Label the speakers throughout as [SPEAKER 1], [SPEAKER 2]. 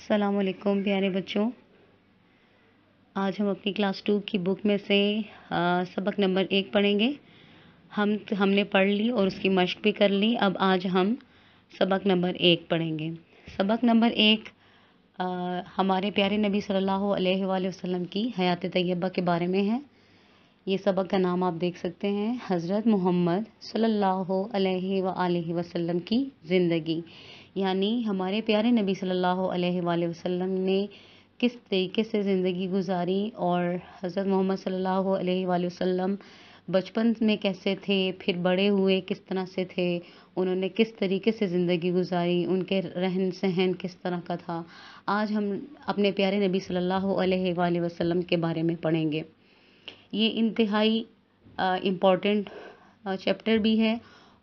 [SPEAKER 1] السلام علیکم پیارے بچوں، آج ہم اپنی کلاس 2 کی بک میں سے سبق نمبر 1 پڑھیں گے۔ ہم نے پڑھ لی اور اس کی مشق بھی کر لی۔ اب آج ہم سبق نمبر 1 پڑھیں گے۔ سبق نمبر 1 ہمارے پیارے نبی صلی اللہ علیہ وآلہ وسلم کی حیات طیبہ کے بارے میں ہے۔ یہ سبق کا نام آپ دیکھ سکتے ہیں، حضرت محمد صلی اللہ علیہ وآلہ وسلم کی زندگی، یعنی ہمارے پیارے نبی صلی اللہ علیہ وآلہ وسلم نے کس طریقے سے زندگی گزاری اور حضرت محمد صلی اللہ علیہ وآلہ وسلم بچپن میں کیسے تھے، پھر بڑے ہوئے کس طرح سے تھے، انہوں نے کس طریقے سے زندگی گزاری، ان کے رہن سہن کس طرح کا تھا۔ آج ہم اپنے پیارے نبی صلی اللہ علیہ وآلہ وسلم کے بارے میں پڑھیں گے۔ یہ انتہائی امپورٹنٹ چیپٹر بھی ہے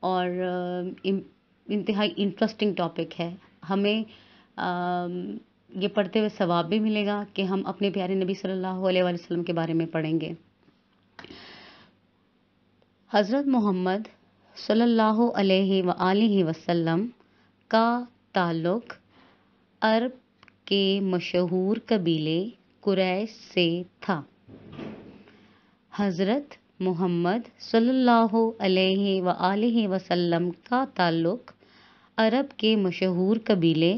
[SPEAKER 1] اور انتہائی انٹرسٹنگ ٹاپک ہے۔ ہمیں یہ پڑھتے ہوئے ثواب بھی ملے گا کہ ہم اپنے پیارے نبی صلی اللہ علیہ وآلہ وسلم کے بارے میں پڑھیں گے۔ حضرت محمد صلی اللہ علیہ وآلہ وسلم کا تعلق عرب کے مشہور قبیلے قریش سے تھا۔ حضرت محمد صلی اللہ علیہ وآلہ وسلم کا تعلق عرب کے مشہور قبیلے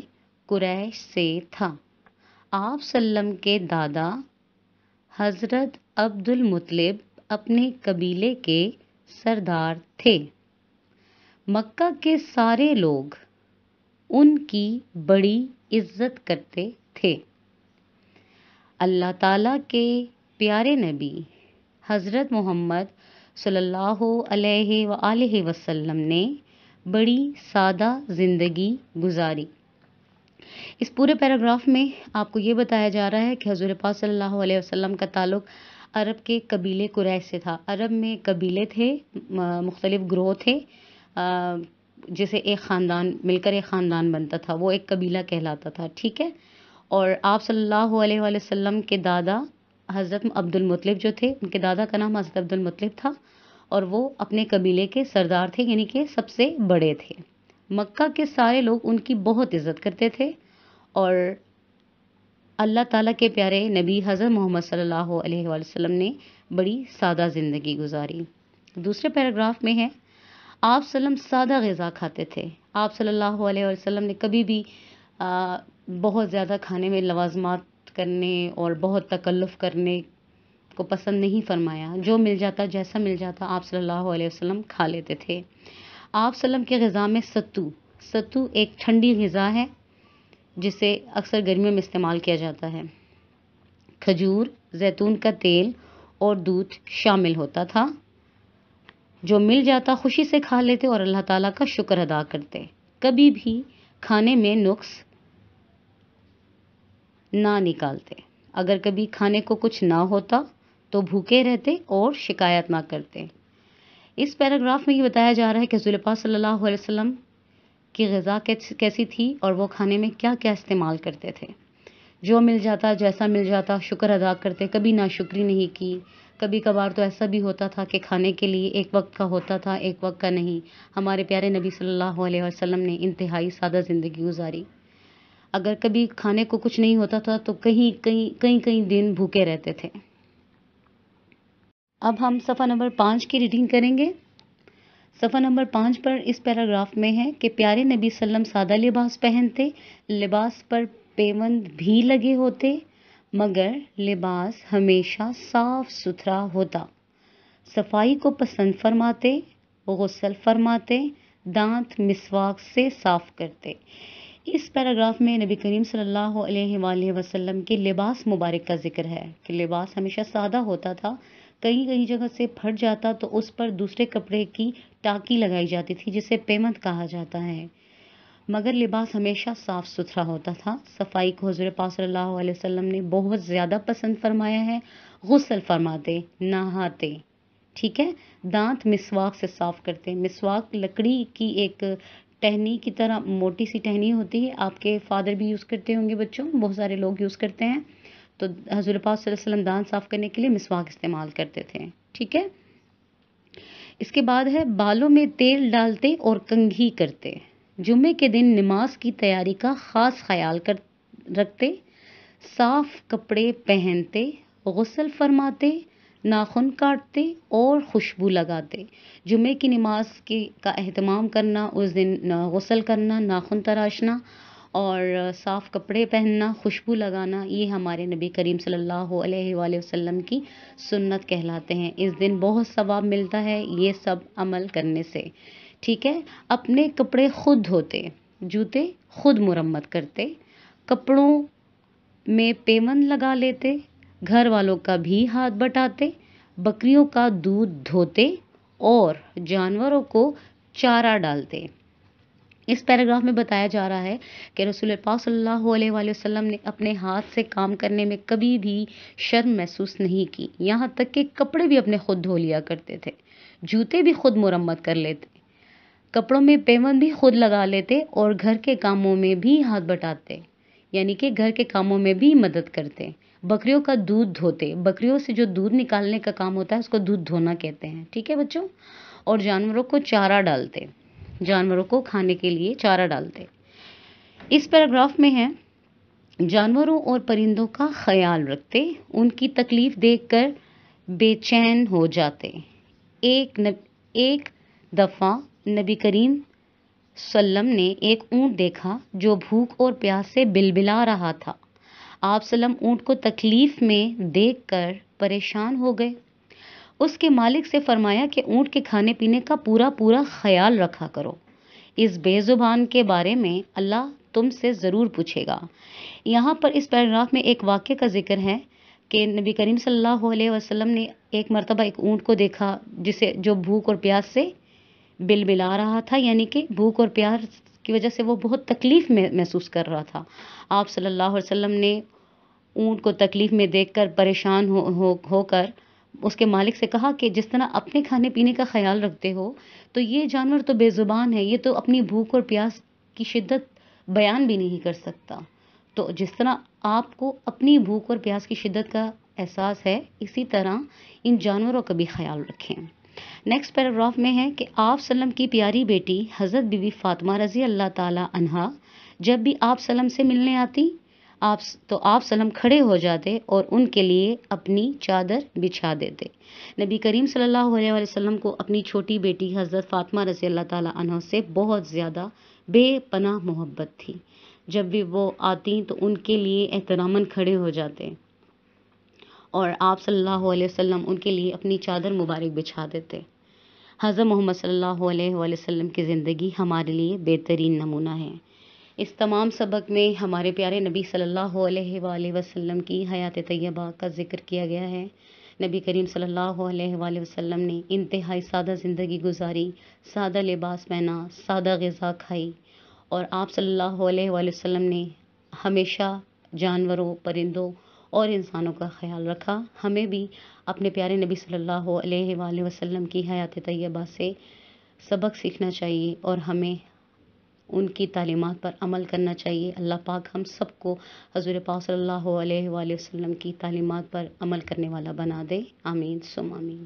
[SPEAKER 1] قریش سے تھا۔ آپ وسلم کے دادا حضرت عبد المطلب اپنے قبیلے کے سردار تھے۔ مکہ کے سارے لوگ ان کی بڑی عزت کرتے تھے۔ اللہ تعالیٰ کے پیارے نبی حضرت محمد صلی اللہ علیہ وآلہ وسلم نے بڑی سادہ زندگی گزاری۔ اس پورے پیراگراف میں آپ کو یہ بتایا جا رہا ہے کہ حضور پاک صلی اللہ علیہ وسلم کا تعلق عرب کے قبیلے قریش سے تھا۔ عرب میں قبیلے تھے، مختلف گروہ تھے، جسے ایک خاندان مل کر ایک خاندان بنتا تھا، وہ ایک قبیلہ کہلاتا تھا، ٹھیک ہے۔ اور آپ صلی اللہ علیہ وآلہ وسلم کے دادا حضرت عبد المطلب جو تھے، ان کے دادا کا نام حضرت عبد المطلب تھا اور وہ اپنے قبیلے کے سردار تھے، یعنی کہ سب سے بڑے تھے۔ مکہ کے سارے لوگ ان کی بہت عزت کرتے تھے اور اللہ تعالیٰ کے پیارے نبی حضرت محمد صلی اللہ علیہ وآلہ وسلم نے بڑی سادہ زندگی گزاری۔ دوسرے پیراگراف میں ہے، آپ وسلم سادہ غذا کھاتے تھے۔ آپ صلی اللہ علیہ وآلہ وسلم نے کبھی بھی بہت زیادہ کھانے میں لوازمات کرنے اور بہت تکلف کرنے کو پسند نہیں فرمایا۔ جو مل جاتا، جیسا مل جاتا، آپ صلی اللہ علیہ وسلم کھا لیتے تھے۔ آپ وسلم کے غذا میں ستو ایک ٹھنڈی غذا ہے جسے اکثر گرمیوں میں استعمال کیا جاتا ہے۔ کھجور، زیتون کا تیل اور دودھ شامل ہوتا تھا۔ جو مل جاتا خوشی سے کھا لیتے اور اللہ تعالیٰ کا شکر ادا کرتے۔ کبھی بھی کھانے میں نقص نہ نکالتے۔ اگر کبھی کھانے کو کچھ نہ ہوتا تو بھوکے رہتے اور شکایت نہ کرتے۔ اس پیراگراف میں یہ بتایا جا رہا ہے کہ حضور پاک صلی اللہ علیہ وسلم کی غذا کیسی تھی اور وہ کھانے میں کیا کیا استعمال کرتے تھے۔ جو مل جاتا، جیسا مل جاتا، شکر ادا کرتے، کبھی ناشکری نہیں کی۔ کبھی کبھار تو ایسا بھی ہوتا تھا کہ کھانے کے لیے ایک وقت کا ہوتا تھا، ایک وقت کا نہیں۔ ہمارے پیارے نبی صلی اللہ علیہ وسلم نے انتہائی سادہ زندگی گزاری۔ اگر کبھی کھانے کو کچھ نہیں ہوتا تھا تو کئی دن بھوکے رہتے تھے۔ اب ہم صفحہ نمبر 5 کی ریڈنگ کریں گے۔ صفحہ نمبر 5 پر اس پیراگراف میں ہے کہ پیارے نبی صلی اللہ علیہ وسلم سادہ لباس پہنتے، لباس پر پیوند بھی لگے ہوتے، مگر لباس ہمیشہ صاف ستھرا ہوتا، صفائی کو پسند فرماتے، غسل فرماتے، دانت مسواک سے صاف کرتے۔ اس پیراگراف میں نبی کریم صلی اللہ علیہ وآلہ وسلم کے لباس مبارک کا ذکر ہے کہ لباس ہمیشہ سادہ ہوتا تھا، کئی جگہ سے پھٹ جاتا تو اس پر دوسرے کپڑے کی ٹاکی لگائی جاتی تھی جسے پیوند کہا جاتا ہے، مگر لباس ہمیشہ صاف ستھرا ہوتا تھا۔ صفائی کو حضور پاک صلی اللہ علیہ وسلم نے بہت زیادہ پسند فرمایا ہے۔ غسل فرماتے، نہاتے، ٹھیک ہے، دانت مسواک سے صاف کرتے۔ مسواک لکڑی کی ایک ٹہنی کی طرح موٹی سی ٹہنی ہوتی ہے، آپ کے فادر بھی یوز کرتے ہوں گے بچوں، بہت سارے لوگ یوز کرتے ہیں۔ تو حضور پاک صلی اللہ علیہ وسلم دانت صاف کرنے کے لیے مسواک استعمال کرتے تھے، ٹھیک ہے۔ اس کے بعد ہے، بالوں میں تیل ڈالتے اور کنگھی کرتے۔ جمعے کے دن نماز کی تیاری کا خاص خیال رکھتے، صاف کپڑے پہنتے، غسل فرماتے، ناخن کاٹتے اور خوشبو لگاتے۔ جمعے کی نماز کا اہتمام کرنا، اس دن غسل کرنا، ناخن تراشنا اور صاف کپڑے پہننا، خوشبو لگانا، یہ ہمارے نبی کریم صلی اللہ علیہ وآلہ وسلم کی سنت کہلاتے ہیں۔ اس دن بہت ثواب ملتا ہے یہ سب عمل کرنے سے، ٹھیک ہے۔ اپنے کپڑے خود دھوتے، جوتے خود مرمت کرتے، کپڑوں میں پیوند لگا لیتے، گھر والوں کا بھی ہاتھ بٹاتے، بکریوں کا دودھ دھوتے اور جانوروں کو چارہ ڈالتے۔ اس پیراگراف میں بتایا جا رہا ہے کہ رسول پاک صلی اللہ علیہ وآلہ وسلم نے اپنے ہاتھ سے کام کرنے میں کبھی بھی شرم محسوس نہیں کی، یہاں تک کہ کپڑے بھی اپنے خود دھو لیا کرتے تھے، جوتے بھی خود مرمت کر لیتے، کپڑوں میں پیوند بھی خود لگا لیتے اور گھر کے کاموں میں بھی ہاتھ بٹاتے، یعنی کہ گھر کے کاموں میں بھی مدد کرتے۔ بکریوں کا دودھ دھوتے، بکریوں سے جو دودھ نکالنے کا کام ہوتا ہے اس کو دودھ دھونا کہتے ہیں، ٹھیک ہے بچوں۔ اور جانوروں کو چارہ ڈالتے، جانوروں کو کھانے کے لیے چارہ ڈالتے۔ اس پیراگراف میں ہے جانوروں اور پرندوں کا خیال رکھتے، ان کی تکلیف دیکھ کر بے چین ہو جاتے۔ ایک دفعہ نبی کریم صلی اللہ علیہ وسلم نے ایک اونٹ دیکھا جو بھوک اور پیاس سے بلبلا رہا تھا۔ آپ صلی اللہ علیہ وسلم اونٹ کو تکلیف میں دیکھ کر پریشان ہو گئے۔ اس کے مالک سے فرمایا کہ اونٹ کے کھانے پینے کا پورا خیال رکھا کرو، اس بے زبان کے بارے میں اللہ تم سے ضرور پوچھے گا۔ یہاں پر اس پیراگراف میں ایک واقعے کا ذکر ہے کہ نبی کریم صلی اللہ علیہ وسلم نے ایک مرتبہ ایک اونٹ کو دیکھا جو بھوک اور پیاس سے بلبلا رہا تھا، یعنی کہ بھوک اور پیاس کی وجہ سے وہ بہت تکلیف میں محسوس کر رہا تھا۔ آپ صلی اللہ علیہ وسلم نے اونٹ کو تکلیف میں دیکھ کر پریشان ہو کر اس کے مالک سے کہا کہ جس طرح اپنے کھانے پینے کا خیال رکھتے ہو تو یہ جانور تو بے زبان ہے، یہ تو اپنی بھوک اور پیاس کی شدت بیان بھی نہیں کر سکتا، تو جس طرح آپ کو اپنی بھوک اور پیاس کی شدت کا احساس ہے اسی طرح ان جانوروں کا بھی خیال رکھیں۔ نیکسٹ پیراگراف میں ہے کہ آپ صلی اللہ علیہ وسلم کی پیاری بیٹی حضرت بی بی فاطمہ رضی اللہ تعالی عنہا جب بھی آپ صلی اللہ علیہ وسلم سے ملنے آتی تو آپ صلی اللہ علیہ وسلم کھڑے ہو جاتے اور ان کے لیے اپنی چادر بچھا دیتے۔ نبی کریم صلی اللہ علیہ وسلم کو اپنی چھوٹی بیٹی حضرت فاطمہ رضی اللہ تعالی عنہا سے بہت زیادہ بے پناہ محبت تھی۔ جب بھی وہ آتی تو ان کے لیے احتراماً کھڑے ہو جاتے اور آپ صلی اللہ علیہ وسلم ان کے لیے اپنی چادر مبارک بچھا دیتے۔ حضرت محمد صلی اللہ علیہ وآلہ وسلم کی زندگی ہمارے لیے بہترین نمونہ ہے۔ اس تمام سبق میں ہمارے پیارے نبی صلی اللہ علیہ وآلہ وسلم کی حیات طیبہ کا ذکر کیا گیا ہے۔ نبی کریم صلی اللہ علیہ وآلہ وسلم نے انتہائی سادہ زندگی گزاری، سادہ لباس پہنا، سادہ غذا کھائی، اور آپ صلی اللہ علیہ وآلہ وسلم نے ہمیشہ جانوروں، پرندوں اور انسانوں کا خیال رکھا۔ ہمیں بھی اپنے پیارے نبی صلی اللہ علیہ وآلہ وسلم کی حیات طیبہ سے سبق سیکھنا چاہیے اور ہمیں ان کی تعلیمات پر عمل کرنا چاہیے۔ اللہ پاک ہم سب کو حضور پاک صلی اللہ علیہ وآلہ وسلم کی تعلیمات پر عمل کرنے والا بنا دے، آمین ثم آمین۔